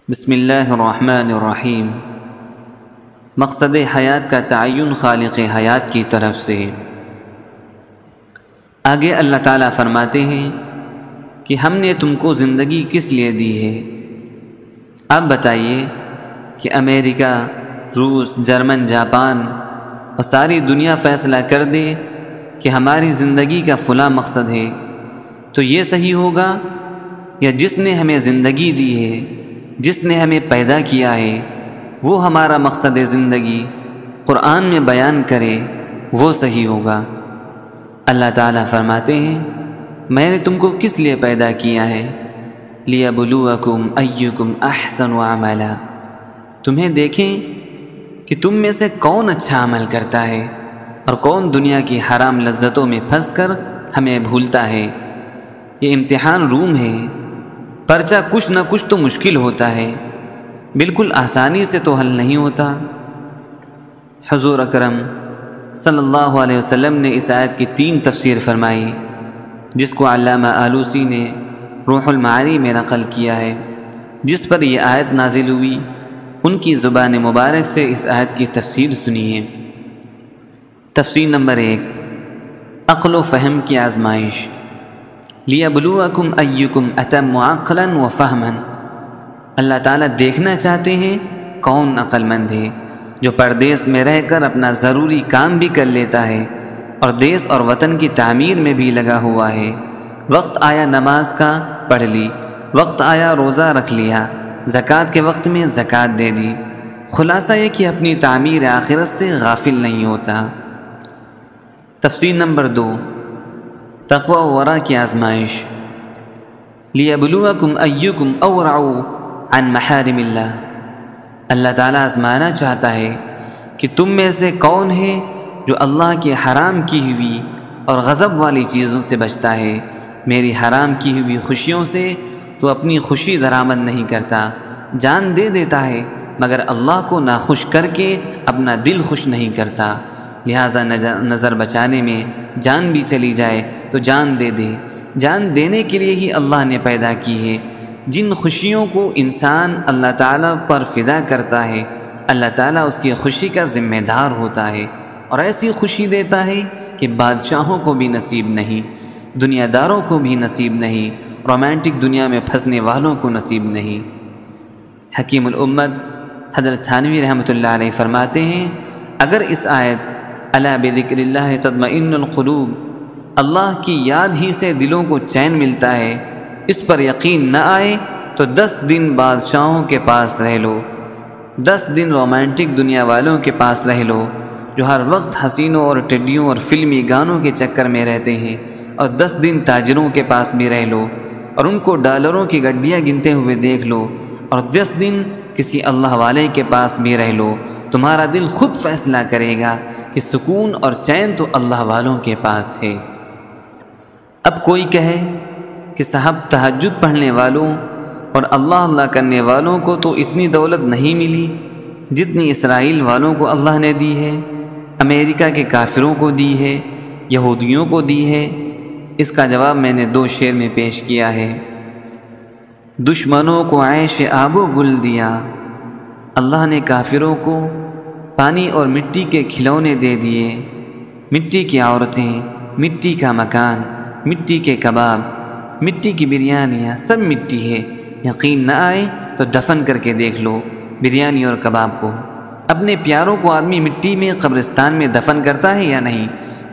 بسم اللہ الرحمن الرحیم۔ مقصد حیات کا تعین خالق حیات کی طرف سے۔ آگے اللہ تعالیٰ فرماتے ہیں کہ ہم نے تم کو زندگی کس لیے دی ہے۔ آپ بتائیے کہ امریکہ، روس، جرمن، جاپان اور ساری دنیا فیصلہ کر دے کہ ہماری زندگی کا فلاں مقصد ہے، تو یہ صحیح ہوگا؟ یا جس نے ہمیں زندگی دی ہے، جس نے ہمیں پیدا کیا ہے، وہ ہمارا مقصد زندگی قرآن میں بیان کرے، وہ صحیح ہوگا؟ اللہ تعالیٰ فرماتے ہیں میں نے تم کو کس لیے پیدا کیا ہے؟ لِيَبْلُوَكُمْ أَيُّكُمْ أَحْسَنُ عَمَلًا، تمہیں دیکھیں کہ تم میں سے کون اچھا عمل کرتا ہے اور کون دنیا کی حرام لذتوں میں پھنس کر ہمیں بھولتا ہے۔ یہ امتحان روم ہے، پرچہ کچھ نہ کچھ تو مشکل ہوتا ہے، بالکل آسانی سے تو حل نہیں ہوتا۔ حضور اکرم صلی اللہ علیہ وسلم نے اس آیت کی 3 تفسیر فرمائی، جس کو علامہ آلوسی نے روح المعانی میں نقل کیا ہے، جس پر یہ آیت نازل ہوئی۔ ان کی زبان مبارک سے اس آیت کی تفسیر سنیے۔ تفسیر نمبر 1، عقل و فہم کی آزمائش۔ لِيَبْلُوَكُمْ أَيُّكُمْ أَتَمُّ عَقْلًا وَفَهْمًا، اللہ تعالیٰ دیکھنا چاہتے ہیں کون عقل مند ہے جو پردیس میں رہ کر اپنا ضروری کام بھی کر لیتا ہے اور دیس اور وطن کی تعمیر میں بھی لگا ہوا ہے۔ وقت آیا نماز کا پڑھ لی، وقت آیا روزہ رکھ لیا، زکوٰۃ کے وقت میں زکوٰۃ دے دی۔ خلاصہ یہ کہ اپنی تعمیر آخرت سے غافل نہیں ہوتا۔ تفسیر نمبر 2، تقوی و ورع کی آزمائش۔ لِيَبْلُوَكُمْ أَيُّكُمْ أَوْرَعُ عَنْ مَحَارِمِ اللَّهِ، اللہ تعالیٰ آزمانا چاہتا ہے کہ تم میں سے کون ہے جو اللہ کی حرام کی ہوئی اور غضب والی چیزوں سے بچتا ہے۔ میری حرام کی ہوئی خوشیوں سے تو اپنی خوشی درآمد نہیں کرتا، جان دے دیتا ہے مگر اللہ کو ناخوش کر کے اپنا دل خوش نہیں کرتا، لہٰذا نظر بچانے میں جان بھی چلی جائے تو جان دے دے۔ جان دینے کے لیے ہی اللہ نے پیدا کی ہے۔ جن خوشیوں کو انسان اللہ تعالیٰ پر فدا کرتا ہے، اللہ تعالیٰ اس کی خوشی کا ذمہ دار ہوتا ہے اور ایسی خوشی دیتا ہے کہ بادشاہوں کو بھی نصیب نہیں، دنیا داروں کو بھی نصیب نہیں، رومانٹک دنیا میں پھنسنے والوں کو نصیب نہیں۔ حکیم الامت حضرت تھانوی رحمۃ اللہ علیہ فرماتے ہیں اگر اس آیت الا بذکر اللہ تطمئن القلوب، اللہ کی یاد ہی سے دلوں کو چین ملتا ہے، اس پر یقین نہ آئے تو 10 دن بادشاہوں کے پاس رہ لو، 10 دن رومانٹک دنیا والوں کے پاس رہ لو جو ہر وقت حسینوں اور ٹڈیوں اور فلمی گانوں کے چکر میں رہتے ہیں، اور 10 دن تاجروں کے پاس بھی رہ لو اور ان کو ڈالروں کی گڈیاں گنتے ہوئے دیکھ لو، اور 10 دن کسی اللہ والے کے پاس بھی رہ لو، تمہارا دل خود فیصلہ کرے گا کہ سکون اور چین تو اللہ والوں کے پاس ہے۔ اب کوئی کہے کہ صاحب تہجد پڑھنے والوں اور اللہ کرنے والوں کو تو اتنی دولت نہیں ملی جتنی اسرائیل والوں کو اللہ نے دی ہے، امریکہ کے کافروں کو دی ہے، یہودیوں کو دی ہے۔ اس کا جواب میں نے 2 شعر میں پیش کیا ہے۔ دشمنوں کو عیش آب و گل دیا، اللہ نے کافروں کو پانی اور مٹی کے کھلونے دے دیے، مٹی کی عورتیں، مٹی کا مکان، مٹی کے کباب، مٹی کی بریانیاں، سب مٹی ہے۔ یقین نہ آئے تو دفن کر کے دیکھ لو بریانی اور کباب کو۔ اپنے پیاروں کو آدمی مٹی میں قبرستان میں دفن کرتا ہے یا نہیں؟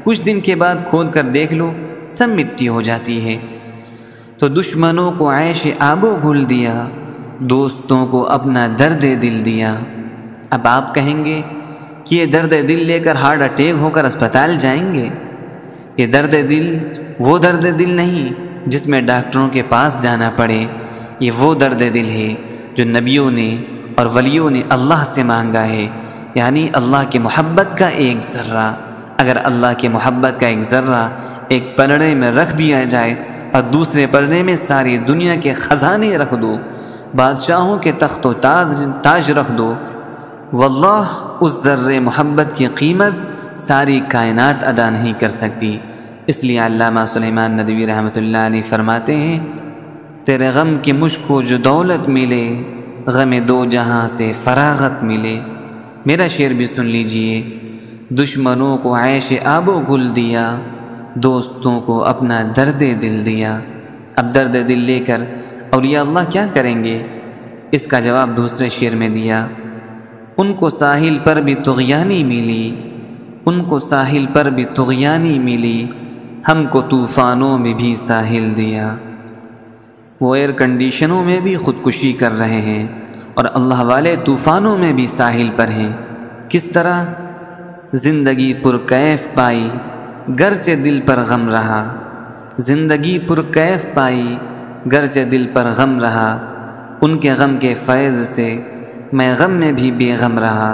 کچھ دن کے بعد کھود کر دیکھ لو سب مٹی ہو جاتی ہے۔ تو دشمنوں کو عیش آب و گل دیا، دوستوں کو اپنا درد دل دیا۔ اب آپ کہیں گے کہ یہ درد دل لے کر ہارٹ اٹیک ہو کر اسپتال جائیں گے؟ یہ درد دل وہ درد دل نہیں جس میں ڈاکٹروں کے پاس جانا پڑے، یہ وہ درد دل ہے جو نبیوں نے اور ولیوں نے اللہ سے مانگا ہے، یعنی اللہ کی محبت کا ایک ذرہ۔ اگر اللہ کی محبت کا ایک ذرہ ایک پلڑے میں رکھ دیا جائے اور دوسرے پلڑے میں ساری دنیا کے خزانے رکھ دو، بادشاہوں کے تخت و تاج رکھ دو، واللہ اس ذرے محبت کی قیمت ساری کائنات ادا نہیں کر سکتی۔ اس لیے علامہ سلیمان ندوی رحمۃ اللہ علیہ فرماتے ہیں تیرے غم کی مجھ کو جو دولت ملے، غم دو جہاں سے فراغت ملے۔ میرا شعر بھی سن لیجئے۔ دشمنوں کو عیش آب و گل دیا، دوستوں کو اپنا درد دل دیا۔ اب درد دل لے کر اولیاء اللہ کیا کریں گے؟ اس کا جواب دوسرے شعر میں دیا۔ ان کو ساحل پر بھی طغیانی ملی، ان کو ساحل پر بھی طغیانی ملی، ہم کو طوفانوں میں بھی ساحل دیا۔ وہ ایئر کنڈیشنوں میں بھی خودکشی کر رہے ہیں اور اللہ والے طوفانوں میں بھی ساحل پر ہیں۔ کس طرح؟ زندگی پرکیف پائی گرچہ دل پر غم رہا، زندگی پرکیف پائی گرچہ دل پر غم رہا، ان کے غم کے فیض سے میں غم میں بھی بے غم رہا،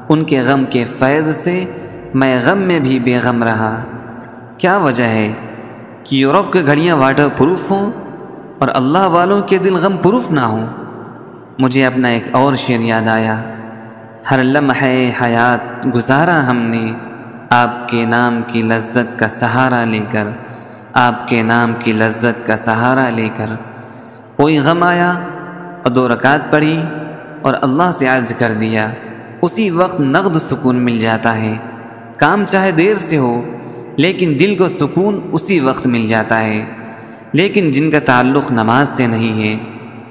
ان کے غم کے فیض سے میں غم میں بھی بے غم رہا۔ کیا وجہ ہے کہ یورپ کے گھڑیاں واٹر پروف ہوں اور اللہ والوں کے دل غم پروف نہ ہوں؟ مجھے اپنا ایک اور شعر یاد آیا۔ ہر لمحہ حیات گزارا ہم نے آپ کے نام کی لذت کا سہارا لے کر، آپ کے نام کی لذت کا سہارا لے کر۔ کوئی غم آیا اور 2 رکعت پڑھی اور اللہ سے عرض کر دیا، اسی وقت نقد سکون مل جاتا ہے۔ کام چاہے دیر سے ہو لیکن دل کو سکون اسی وقت مل جاتا ہے۔ لیکن جن کا تعلق نماز سے نہیں ہے،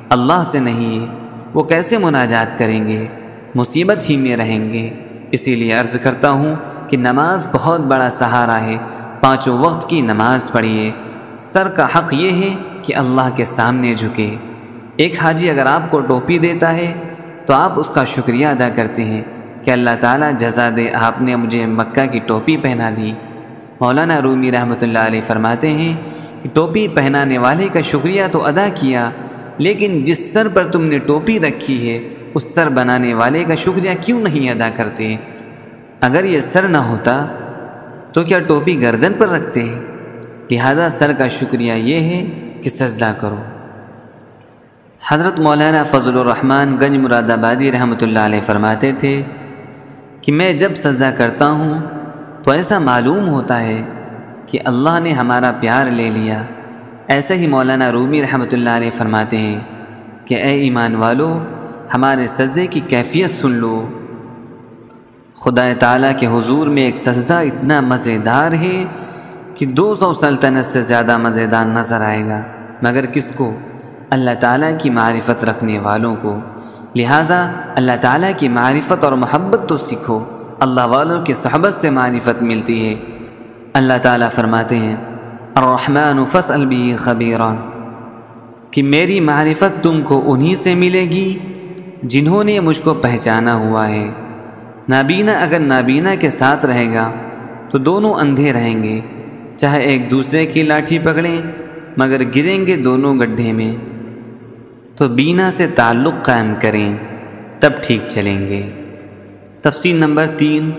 اللہ سے نہیں ہے، وہ کیسے مناجات کریں گے؟ مصیبت ہی میں رہیں گے۔ اسی لیے عرض کرتا ہوں کہ نماز بہت بڑا سہارا ہے۔ 5 وقت کی نماز پڑھیے۔ سر کا حق یہ ہے کہ اللہ کے سامنے جھکے۔ ایک حاجی اگر آپ کو ٹوپی دیتا ہے تو آپ اس کا شکریہ ادا کرتے ہیں کہ اللہ تعالیٰ جزا دے، آپ نے مجھے مکہ کی ٹوپی پہنا دی۔ مولانا رومی رحمۃ اللہ علیہ فرماتے ہیں کہ ٹوپی پہنانے والے کا شکریہ تو ادا کیا، لیکن جس سر پر تم نے ٹوپی رکھی ہے اس سر بنانے والے کا شکریہ کیوں نہیں ادا کرتے؟ اگر یہ سر نہ ہوتا تو کیا ٹوپی گردن پر رکھتے؟ لہذا سر کا شکریہ یہ ہے کہ سجدہ کرو۔ حضرت مولانا فضل الرحمن گنج مراد آبادی رحمۃ اللہ علیہ فرماتے تھے کہ میں جب سجدہ کرتا ہوں تو ایسا معلوم ہوتا ہے کہ اللہ نے ہمارا پیار لے لیا۔ ایسے ہی مولانا رومی رحمۃ اللہ علیہ فرماتے ہیں کہ اے ایمان والو، ہمارے سجدے کی کیفیت سن لو۔ خدا تعالیٰ کے حضور میں ایک سجدہ اتنا مزیدار ہے کہ 200 سلطنت سے زیادہ مزیدار نظر آئے گا، مگر کس کو؟ اللہ تعالیٰ کی معرفت رکھنے والوں کو۔ لہٰذا اللہ تعالیٰ کی معرفت اور محبت تو سیکھو، اللہ والوں کی صحبت سے معرفت ملتی ہے۔ اللہ تعالیٰ فرماتے ہیں الرحمن فاسأل به خبیرا، کہ میری معرفت تم کو انہی سے ملے گی جنہوں نے مجھ کو پہچانا ہوا ہے۔ نابینا اگر نابینا کے ساتھ رہے گا تو دونوں اندھے رہیں گے، چاہے ایک دوسرے کی لاٹھی پکڑیں مگر گریں گے دونوں گڈھے میں۔ تو بینا سے تعلق قائم کریں تب ٹھیک چلیں گے۔ تفصیل نمبر 3،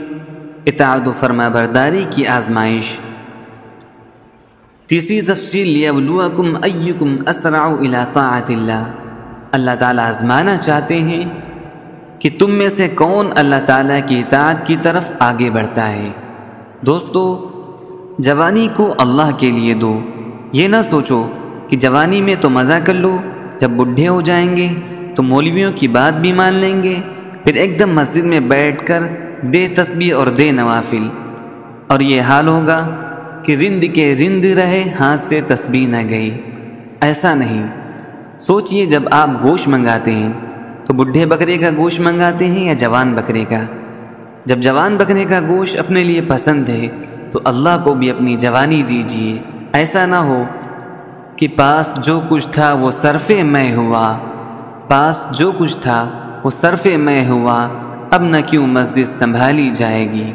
اطاعت و فرما برداری کی آزمائش۔ تیسری تفصیل لیبلوکم ایکم اسرع الی طاعت اللہ، اللہ تعالیٰ آزمانا چاہتے ہیں کہ تم میں سے کون اللہ تعالیٰ کی اطاعت کی طرف آگے بڑھتا ہے۔ دوستو، جوانی کو اللہ کے لیے دو۔ یہ نہ سوچو کہ جوانی میں تو مزہ کر لو، جب بڈھے ہو جائیں گے تو مولویوں کی بات بھی مان لیں گے، پھر ایک دم مسجد میں بیٹھ کر دے تسبیح اور دے نوافل، اور یہ حال ہوگا کہ رند کے رند رہے ہاتھ سے تسبیح نہ گئی۔ ایسا نہیں۔ سوچئے، جب آپ گوشت منگاتے ہیں تو بڈھے بکرے کا گوشت منگاتے ہیں یا جوان بکرے کا؟ جب جوان بکرے کا گوشت اپنے لیے پسند ہے تو اللہ کو بھی اپنی جوانی دیجیے۔ ایسا نہ ہو کہ پاس جو کچھ تھا وہ صرف میں ہوا، پاس جو کچھ تھا وہ صرف میں ہوا، اب نہ کیوں مسجد سنبھالی جائے گی۔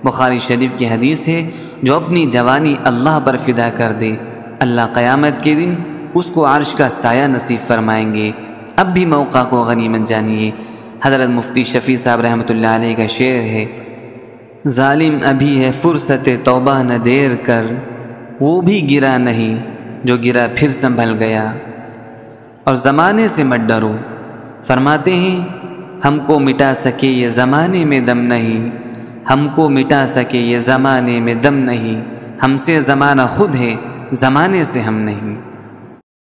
بخاری شریف کی حدیث ہے، جو اپنی جوانی اللہ پر فدا کر دے، اللہ قیامت کے دن اس کو عرش کا سایہ نصیب فرمائیں گے۔ اب بھی موقع کو غنیمت جانیے۔ حضرت مفتی شفیع صاحب رحمۃ اللہ علیہ کا شعر ہے، ظالم ابھی ہے فرصت توبہ نہ دیر کر، وہ بھی گرا نہیں جو گرا پھر سنبھل گیا۔ اور زمانے سے مت ڈرو، فرماتے ہیں ہم کو مٹا سکے یہ زمانے میں دم نہیں، ہم کو مٹا سکے یہ زمانے میں دم نہیں، ہم سے زمانہ خود ہے، زمانے سے ہم نہیں۔